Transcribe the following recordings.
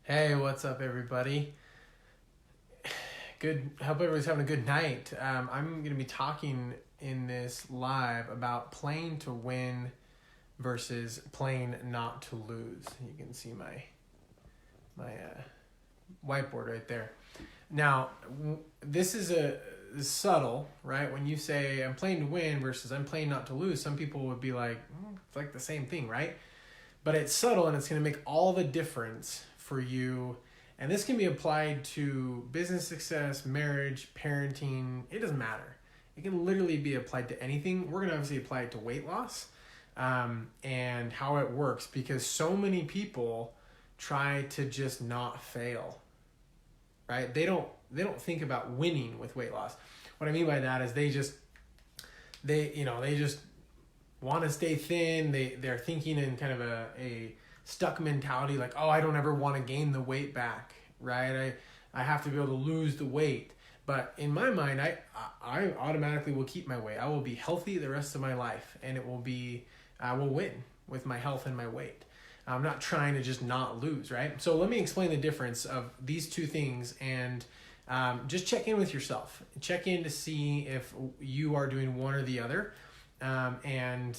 Hey, what's up, everybody? Good. Hope everybody's having a good night. I'm going to be talking in this live about playing to win versus playing not to lose. You can see my whiteboard right there. Now, this is subtle, right? When you say I'm playing to win versus I'm playing not to lose, some people would be like, it's like the same thing, right? But it's subtle and it's going to make all the difference for you. And this can be applied to business success, marriage, parenting. It doesn't matter. It can literally be applied to anything. We're going to obviously apply it to weight loss and how it works, because so many people try to just not fail, right? They don't think about winning with weight loss. What I mean by that is they just want to stay thin. They're thinking in kind of a stuck mentality, like, oh, I don't ever want to gain the weight back, right? I have to be able to lose the weight. But in my mind, I automatically will keep my weight. I will be healthy the rest of my life, and I will win with my health and my weight. I'm not trying to just not lose, right? So let me explain the difference of these two things, and just check in with yourself. Check in to see if you are doing one or the other. And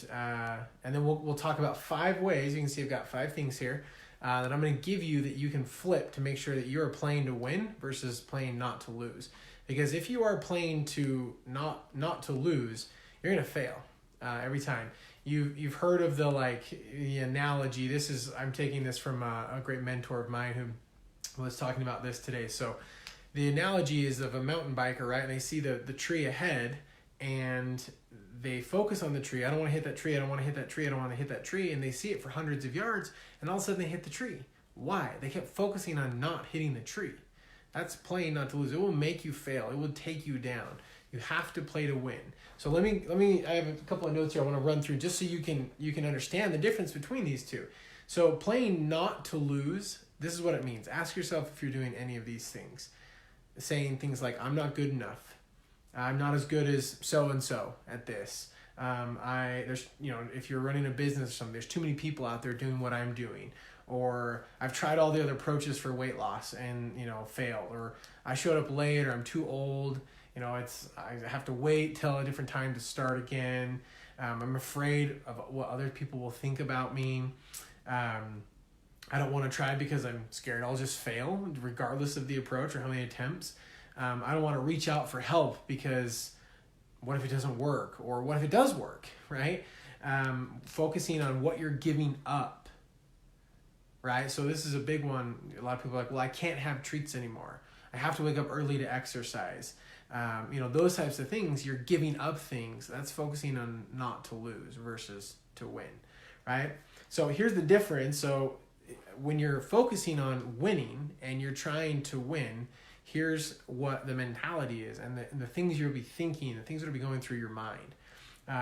then we'll talk about 5 ways. You can see I've got 5 things here that I'm going to give you that you can flip to make sure that you're playing to win versus playing not to lose. Because if you are playing to not to lose, you're going to fail every time. You've heard of the analogy. I'm taking this from a great mentor of mine who was talking about this today. So the analogy is of a mountain biker, right? And they see the tree ahead, and they focus on the tree. I don't want to hit that tree. I don't want to hit that tree. I don't want to hit that tree. And they see it for hundreds of yards, and all of a sudden they hit the tree. Why? They kept focusing on not hitting the tree. That's playing not to lose. It will make you fail. It will take you down. You have to play to win. So let me. I have a couple of notes here I want to run through just so you can understand the difference between these two. So playing not to lose. This is what it means. Ask yourself if you're doing any of these things. Saying things like, I'm not good enough. I'm not as good as so-and-so at this. If you're running a business or something, there's too many people out there doing what I'm doing. Or I've tried all the other approaches for weight loss and, failed. Or I showed up late, or I'm too old. I have to wait till a different time to start again. I'm afraid of what other people will think about me. I don't want to try because I'm scared I'll just fail regardless of the approach or how many attempts. I don't want to reach out for help because what if it doesn't work? Or what if it does work, right? Focusing on what you're giving up, right? So this is a big one. A lot of people are like, well, I can't have treats anymore. I have to wake up early to exercise. Those types of things, you're giving up things. That's focusing on not to lose versus to win, right? So here's the difference. So when you're focusing on winning and you're trying to win, here's what the mentality is, and the things you'll be thinking, the things that will be going through your mind.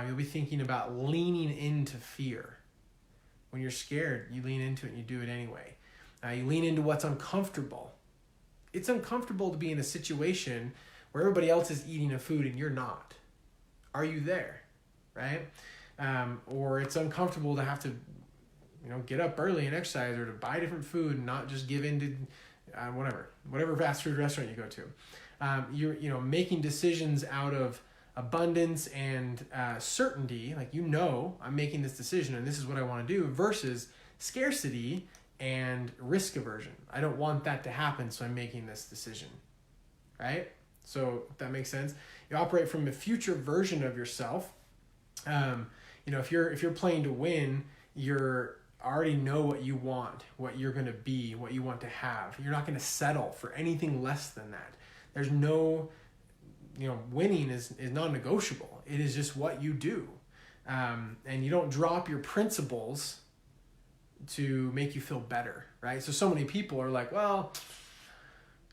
You'll be thinking about leaning into fear. When you're scared, you lean into it and you do it anyway. You lean into what's uncomfortable. It's uncomfortable to be in a situation where everybody else is eating a food and you're not. Are you there? Right? Or it's uncomfortable to have to get up early and exercise, or to buy different food and not just give in to whatever fast food restaurant you go to. You're making decisions out of abundance and certainty, like I'm making this decision and this is what I want to do, versus scarcity and risk aversion. I don't want that to happen, so I'm making this decision, right? So if that makes sense. You operate from a future version of yourself. If you're playing to win, you're already know what you want, what you're going to be, what you want to have. You're not going to settle for anything less than that. There's no, winning is non-negotiable. It is just what you do. And you don't drop your principles to make you feel better, right? So many people are like, well,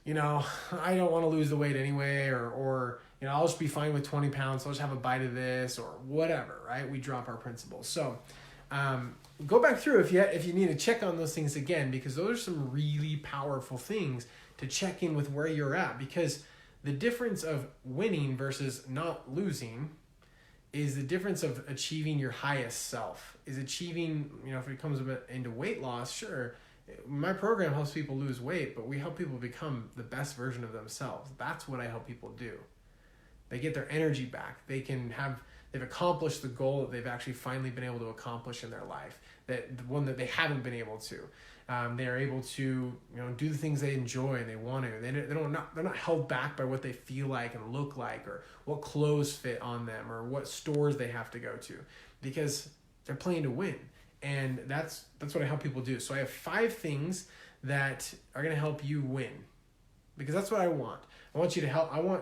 I don't want to lose the weight anyway, or I'll just be fine with 20 pounds. So I'll just have a bite of this or whatever, right? We drop our principles. So, go back through if you need to check on those things again, because those are some really powerful things to check in with where you're at. Because the difference of winning versus not losing is the difference of achieving your highest self. Is achieving, if it comes into weight loss, sure, My program helps people lose weight, but we help people become the best version of themselves. That's what I help people do. They get their energy back. They've accomplished the goal that they've actually finally been able to accomplish in their life, that the one that they haven't been able to. They're able to, do the things they enjoy and they want to. They're not held back by what they feel like and look like, or what clothes fit on them, or what stores they have to go to, because they're playing to win. And that's what I help people do. So I have 5 things that are going to help you win, because that's what I want. I want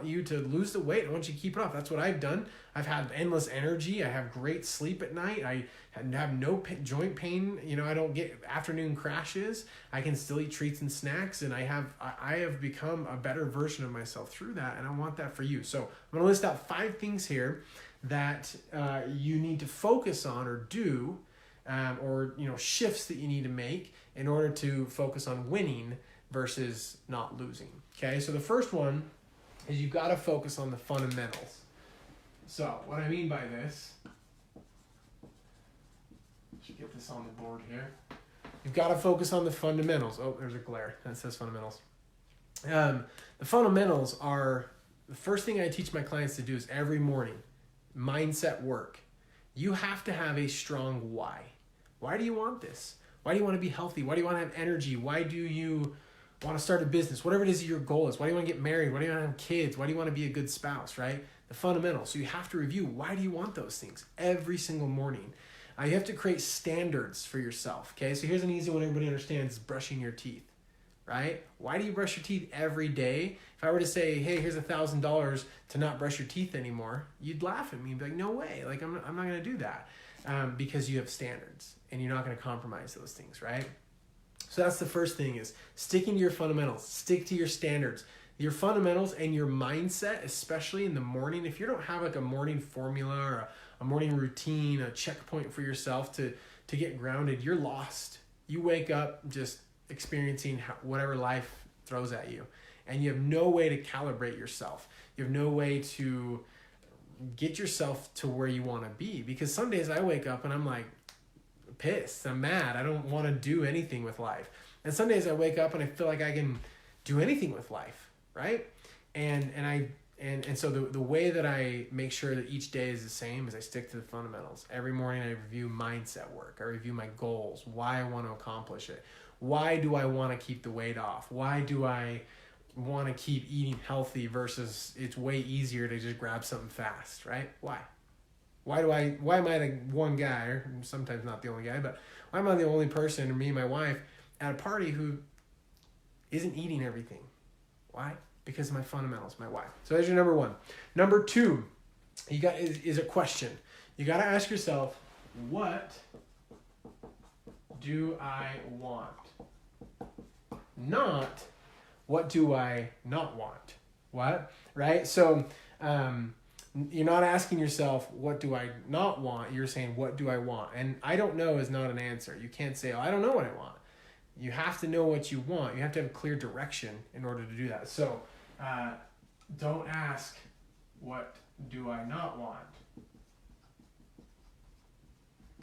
you to lose the weight. I want you to keep it off. That's what I've done. I've had endless energy. I have great sleep at night. I have no joint pain. I don't get afternoon crashes. I can still eat treats and snacks, and I have become a better version of myself through that, and I want that for you. So I'm going to list out 5 things here that you need to focus on or do, or shifts that you need to make in order to focus on winning versus not losing. Okay, so the first one is you've got to focus on the fundamentals. So what I mean by this, should get this on the board here. You've got to focus on the fundamentals. Oh, there's a glare that says fundamentals. The fundamentals are the first thing I teach my clients to do is every morning, mindset work. You have to have a strong why. Why do you want this? Why do you want to be healthy? Why do you want to have energy? Why do you want to start a business? Whatever it is your goal is. Why do you want to get married? Why do you want to have kids? Why do you want to be a good spouse, right? The fundamentals. So you have to review, why do you want those things every single morning? You have to create standards for yourself, okay? So here's an easy one everybody understands, is brushing your teeth, right? Why do you brush your teeth every day? If I were to say, hey, here's $1,000 to not brush your teeth anymore, you'd laugh at me and be like, no way, like I'm not going to do that, because you have standards and you're not going to compromise those things, right? So that's the first thing, is sticking to your fundamentals. Stick to your standards. Your fundamentals and your mindset, especially in the morning. If you don't have like a morning formula or a morning routine, a checkpoint for yourself to get grounded, you're lost. You wake up just experiencing whatever life throws at you. And you have no way to calibrate yourself. You have no way to get yourself to where you want to be. Because some days I wake up and I'm like, pissed, I'm mad, I don't want to do anything with life. And some days I wake up and I feel like I can do anything with life, right? And so the way that I make sure that each day is the same is I stick to the fundamentals. Every morning I review mindset work. I review my goals, why I want to accomplish it. Why do I want to keep the weight off? Why do I want to keep eating healthy versus it's way easier to just grab something fast, right? Why? Why am I the one guy, or sometimes not the only guy, but why am I the only person, or me and my wife, at a party who isn't eating everything? Why? Because of my fundamentals, my why. So there's your number 1. Number 2, is a question. You got to ask yourself, what do I want? Not, what do I not want? What? Right? So, you're not asking yourself, what do I not want? You're saying, what do I want? And I don't know is not an answer. You can't say, I don't know what I want. You have to know what you want. You have to have a clear direction in order to do that. So don't ask, what do I not want?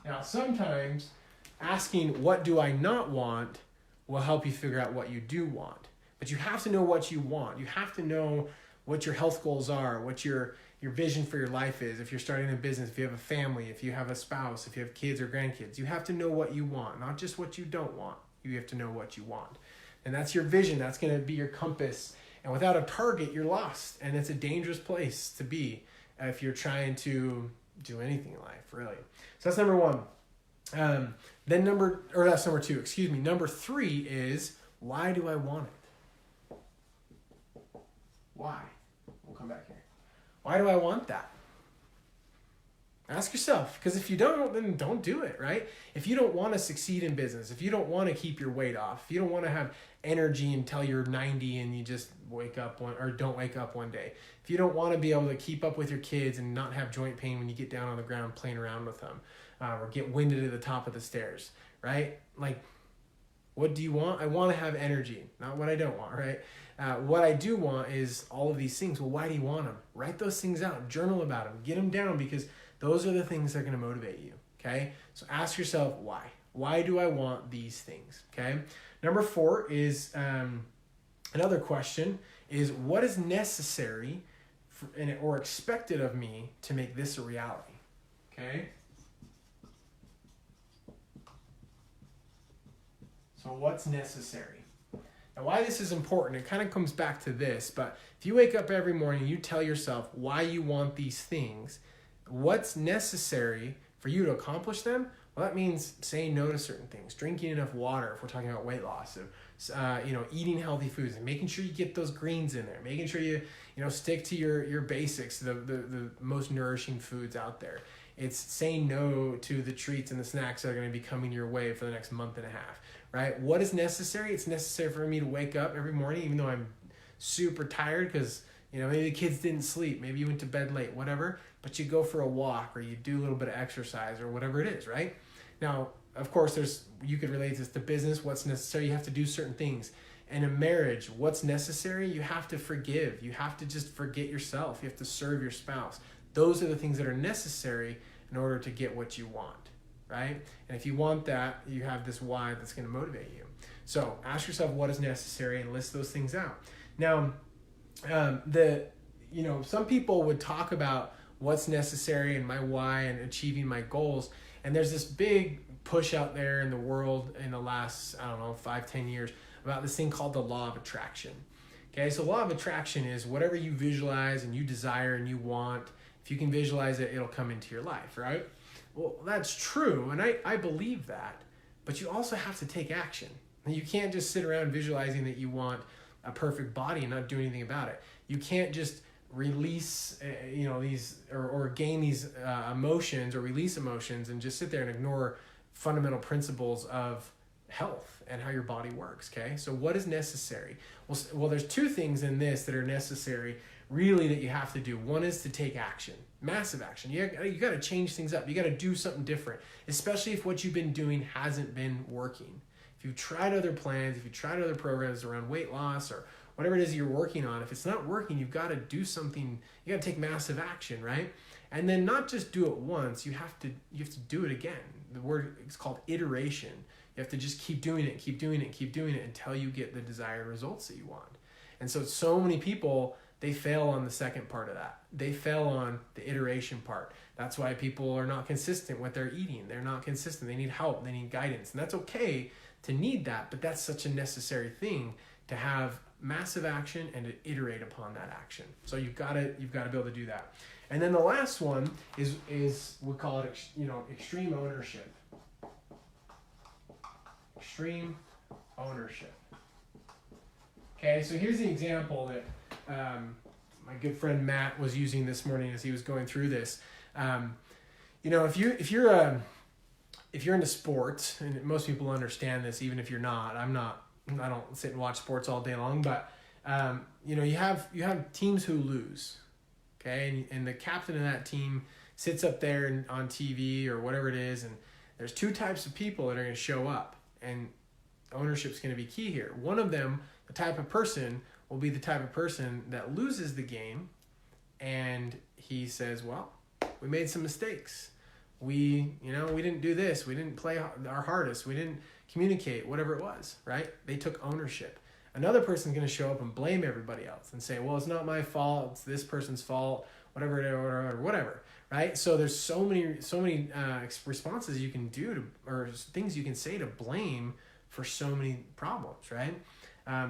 Now, sometimes asking, what do I not want, will help you figure out what you do want. But you have to know what you want. You have to know what your health goals are, what your vision for your life is. If you're starting a business, if you have a family, if you have a spouse, if you have kids or grandkids, you have to know what you want, not just what you don't want. You have to know what you want. And that's your vision. That's going to be your compass. And without a target, you're lost. And it's a dangerous place to be if you're trying to do anything in life, really. So that's number 1. That's number 2, excuse me. Number 3 is, why do I want it? Why? We'll come back here. Why do I want that? Ask yourself, because if you don't, then don't do it, right? If you don't want to succeed in business, if you don't want to keep your weight off, if you don't want to have energy until you're 90 and you just don't wake up one day, if you don't want to be able to keep up with your kids and not have joint pain when you get down on the ground playing around with them, or get winded at the top of the stairs, right? Like, what do you want? I want to have energy, not what I don't want, right? What I do want is all of these things. Well, why do you want them? Write those things out, journal about them, get them down, because those are the things that are going to motivate you, okay? So ask yourself, why? Why do I want these things, okay? Number 4 is another question is, what is necessary or expected of me to make this a reality? Okay? So what's necessary? Now, why this is important, it kind of comes back to this, but if you wake up every morning, you tell yourself why you want these things, what's necessary for you to accomplish them? Well, that means saying no to certain things, drinking enough water if we're talking about weight loss, eating healthy foods, and making sure you get those greens in there, making sure you stick to your basics, the most nourishing foods out there. It's saying no to the treats and the snacks that are going to be coming your way for the next month and a half, right? What is necessary? It's necessary for me to wake up every morning, even though I'm super tired because, maybe the kids didn't sleep, maybe you went to bed late, whatever, but you go for a walk or you do a little bit of exercise or whatever it is, right? Now, of course, you could relate this to business. What's necessary? You have to do certain things. And in marriage, what's necessary? You have to forgive. You have to just forget yourself. You have to serve your spouse. Those are the things that are necessary in order to get what you want, right? And if you want that, you have this why that's going to motivate you. So ask yourself what is necessary and list those things out. Now, some people would talk about what's necessary and my why and achieving my goals. And there's this big push out there in the world in the last, 5-10 years about this thing called the law of attraction. Okay, so law of attraction is whatever you visualize and you desire and you want, if you can visualize it, it'll come into your life, right? Well, that's true, and I believe that, but you also have to take action. You can't just sit around visualizing that you want a perfect body and not do anything about it. You can't just release, these or gain these emotions or release emotions and just sit there and ignore fundamental principles of health and how your body works. Okay, so what is necessary? Well, there's two things in this that are necessary, really, that you have to do. One is to take action, massive action. You got to change things up. You got to do something different, especially if what you've been doing hasn't been working. If you've tried other plans, if you've tried other programs around weight loss or whatever it is you're working on, if it's not working, you've got to do something. You got to take massive action, right? And then not just do it once, you have to do it again. The word is called iteration. You have to just keep doing it until you get the desired results that you want. And so many people, they fail on the second part of that. They fail on the iteration part. That's why people are not consistent with their eating. They're not consistent. They need help. They need guidance. And that's okay to need that, but that's such a necessary thing to have massive action and to iterate upon that action. So you've got to be able to do that. And then the last one is we call it extreme ownership. Extreme ownership. Okay, so here's the example that my good friend Matt was using this morning as he was going through this. If you're into sports, and most people understand this, even if you're not. I don't sit and watch sports all day long, but you have teams who lose, okay, and the captain of that team sits up there on TV or whatever it is, and there's two types of people that are going to show up, and ownership's going to be key here. One of them, the type of person, will be the type of person that loses the game, and he says, well, we made some mistakes. We didn't do this. We didn't play our hardest. We didn't communicate, whatever it was, right? They took ownership. Another person's going to show up and blame everybody else and say, well, it's not my fault. It's this person's fault, whatever, right? So there's so many responses you can do or things you can say to blame for so many problems, right?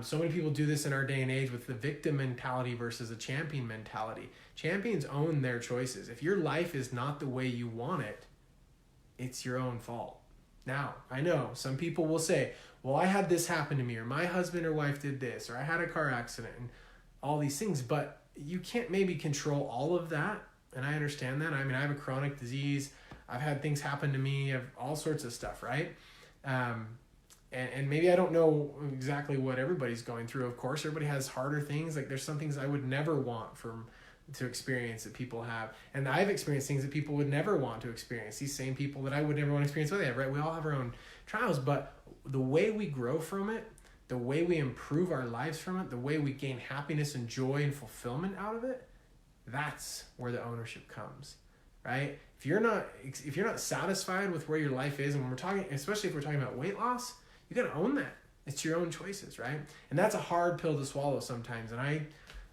So many people do this in our day and age with the victim mentality versus a champion mentality. Champions own their choices. If your life is not the way you want it, it's your own fault. Now, I know some people will say, well, I had this happen to me, or my husband or wife did this, or I had a car accident, and all these things, but you can't maybe control all of that, and I understand that. I mean, I have a chronic disease. I've had things happen to me. I have all sorts of stuff, right? And maybe I don't know exactly what everybody's going through. Of course, everybody has harder things. Like there's some things I would never want to experience that people have. And I've experienced things that people would never want to experience. These same people that I would never want to experience what they have, right? We all have our own trials, but the way we grow from it, the way we improve our lives from it, the way we gain happiness and joy and fulfillment out of it, that's where the ownership comes, right? If you're not satisfied with where your life is, and when we're talking, especially if we're talking about weight loss, you got to own that. It's your own choices, right? And that's a hard pill to swallow sometimes. And I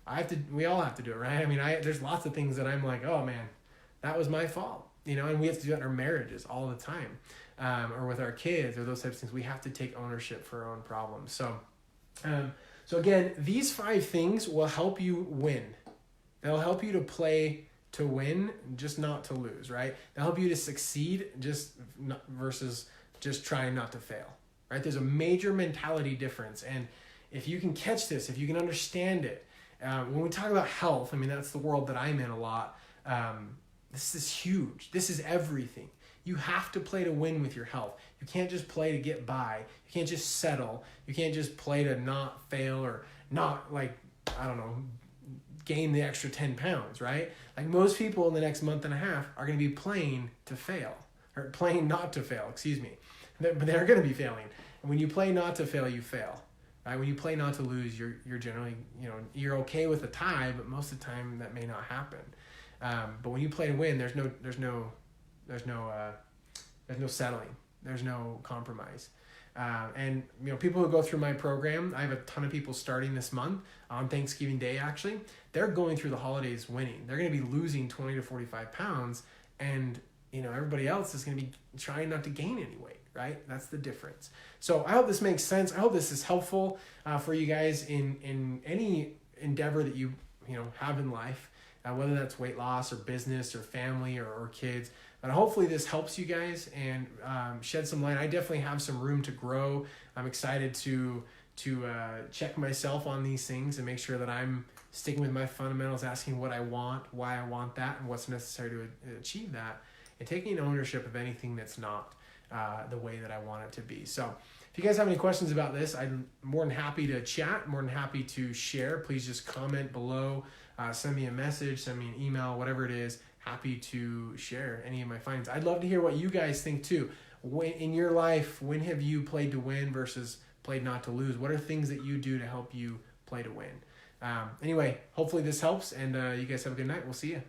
have to, we all have to do it, right? I mean, there's lots of things that I'm like, oh man, that was my fault, and we have to do that in our marriages all the time, or with our kids or those types of things. We have to take ownership for our own problems. So again, these 5 things will help you win. They'll help you to play to win, just not to lose, right? They'll help you to succeed versus just trying not to fail, right? There's a major mentality difference. And if you can catch this, if you can understand it, when we talk about health, I mean, that's the world that I'm in a lot. This is huge. This is everything. You have to play to win with your health. You can't just play to get by. You can't just settle. You can't just play to not fail or not, gain the extra 10 pounds, right? Like most people in the next month and a half are going to be playing to fail, or playing not to fail, excuse me. But they're going to be failing. And when you play not to fail, you fail. Right? When you play not to lose, you're generally, you're okay with a tie, but most of the time that may not happen. But when you play to win, there's no settling. There's no compromise. And people who go through my program, I have a ton of people starting this month on Thanksgiving Day. Actually, they're going through the holidays winning. They're going to be losing 20 to 45 pounds, and everybody else is going to be trying not to gain any weight. Right? That's the difference. So I hope this makes sense. I hope this is helpful for you guys in any endeavor that you have in life, whether that's weight loss or business or family or kids. But hopefully this helps you guys and shed some light. I definitely have some room to grow. I'm excited to check myself on these things and make sure that I'm sticking with my fundamentals, asking what I want, why I want that, and what's necessary to achieve that, and taking ownership of anything that's not the way that I want it to be. So if you guys have any questions about this, I'm more than happy to chat, more than happy to share. Please just comment below, send me a message, send me an email, whatever it is. Happy to share any of my findings. I'd love to hear what you guys think too. In your life, when have you played to win versus played not to lose? What are things that you do to help you play to win? Anyway, hopefully this helps, and you guys have a good night. We'll see you.